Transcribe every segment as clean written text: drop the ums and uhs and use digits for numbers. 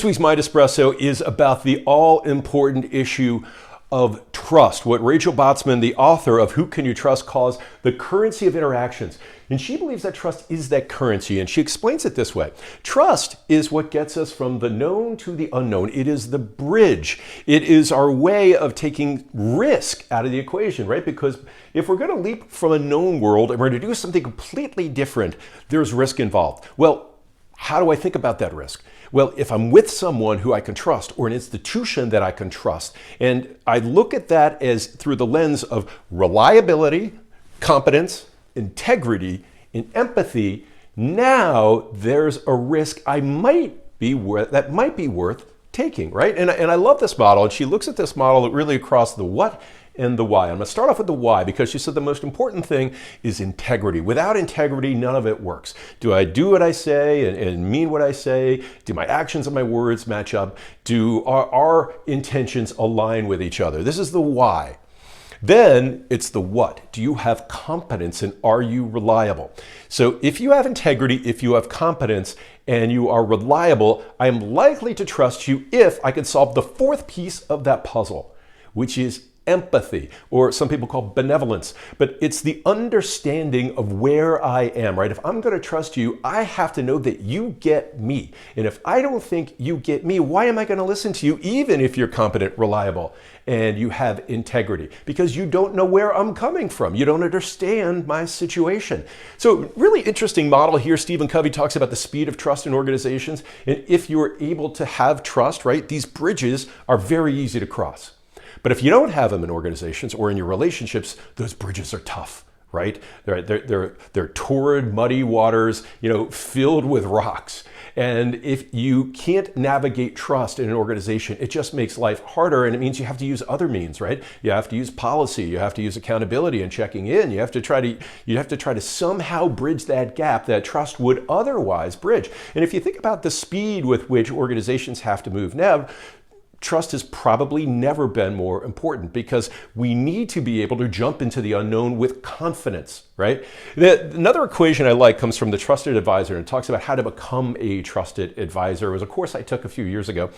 This week's MindEspresso is about the all-important issue of trust, what Rachel Botsman, the author of Who Can You Trust, calls the currency of interactions. And she believes that trust is that currency, and she explains it this way. Trust is what gets us from the known to the unknown. It is the bridge. It is our way of taking risk out of the equation, right? Because if we're going to leap from a known world and we're going to do something completely different, there's risk involved. Well, how do I think about that risk? Well, if I'm with someone who I can trust or an institution that I can trust, and I look at that as through the lens of reliability, competence, integrity, and empathy, now there's a risk that might be worth taking, right? And I love this model, and she looks at this model really across the what and the why. I'm going to start off with the why because she said the most important thing is integrity. Without integrity, none of it works. Do I do what I say and mean what I say? Do my actions and my words match up? Do our intentions align with each other? This is the why. Then it's the what. Do you have competence and are you reliable? So if you have integrity, if you have competence, and you are reliable, I am likely to trust you if I can solve the fourth piece of that puzzle, which is empathy, or some people call benevolence, but it's the understanding of where I am, right? If I'm going to trust you, I have to know that you get me. And if I don't think you get me, why am I going to listen to you, even if you're competent, reliable, and you have integrity? Because you don't know where I'm coming from. You don't understand my situation. So really interesting model here. Stephen Covey talks about the speed of trust in organizations. And if you're able to have trust, right, these bridges are very easy to cross. But if you don't have them in organizations or in your relationships, those bridges are tough, right? They're torrid, muddy waters, filled with rocks. And if you can't navigate trust in an organization, it just makes life harder, and it means you have to use other means, right? You have to use policy, you have to use accountability and checking in. You have to try to somehow bridge that gap that trust would otherwise bridge. And if you think about the speed with which organizations have to move now, trust has probably never been more important because we need to be able to jump into the unknown with confidence, right? Another equation I like comes from the Trusted Advisor, and it talks about how to become a trusted advisor. It was a course I took a few years ago,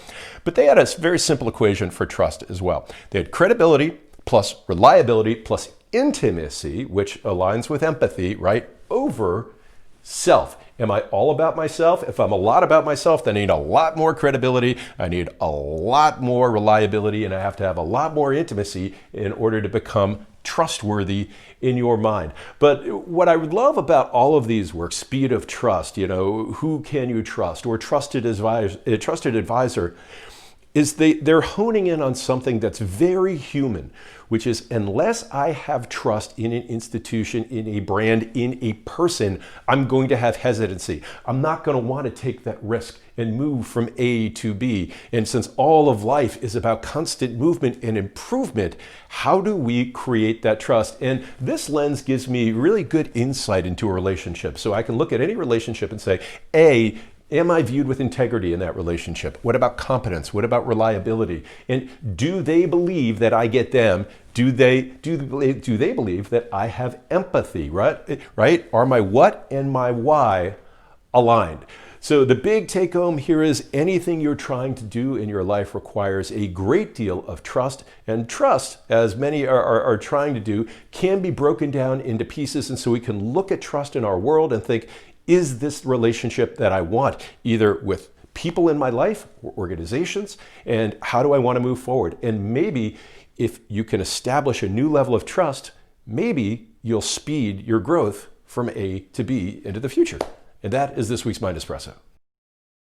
but they had a very simple equation for trust as well. They had credibility plus reliability plus intimacy, which aligns with empathy, right, over self. Am I all about myself? If I'm a lot about myself, then I need a lot more credibility, I need a lot more reliability, and I have to have a lot more intimacy in order to become trustworthy in your mind. But what I would love about all of these works, speed of trust, who can you trust, or trusted advisor, is they're honing in on something that's very human, which is unless I have trust in an institution, in a brand, in a person, I'm going to have hesitancy. I'm not going to want to take that risk and move from A to B. And since all of life is about constant movement and improvement, how do we create that trust? And this lens gives me really good insight into a relationship. So I can look at any relationship and say, A, am I viewed with integrity in that relationship? What about competence? What about reliability? And do they believe that I get them? Do they believe that I have empathy, right? Are my what and my why aligned? So the big take home here is anything you're trying to do in your life requires a great deal of trust, and trust, as many are trying to do, can be broken down into pieces. And so we can look at trust in our world and think, is this relationship that I want, either with people in my life or organizations, and how do I want to move forward? And maybe if you can establish a new level of trust, maybe you'll speed your growth from A to B into the future. And that is this week's MindEspresso.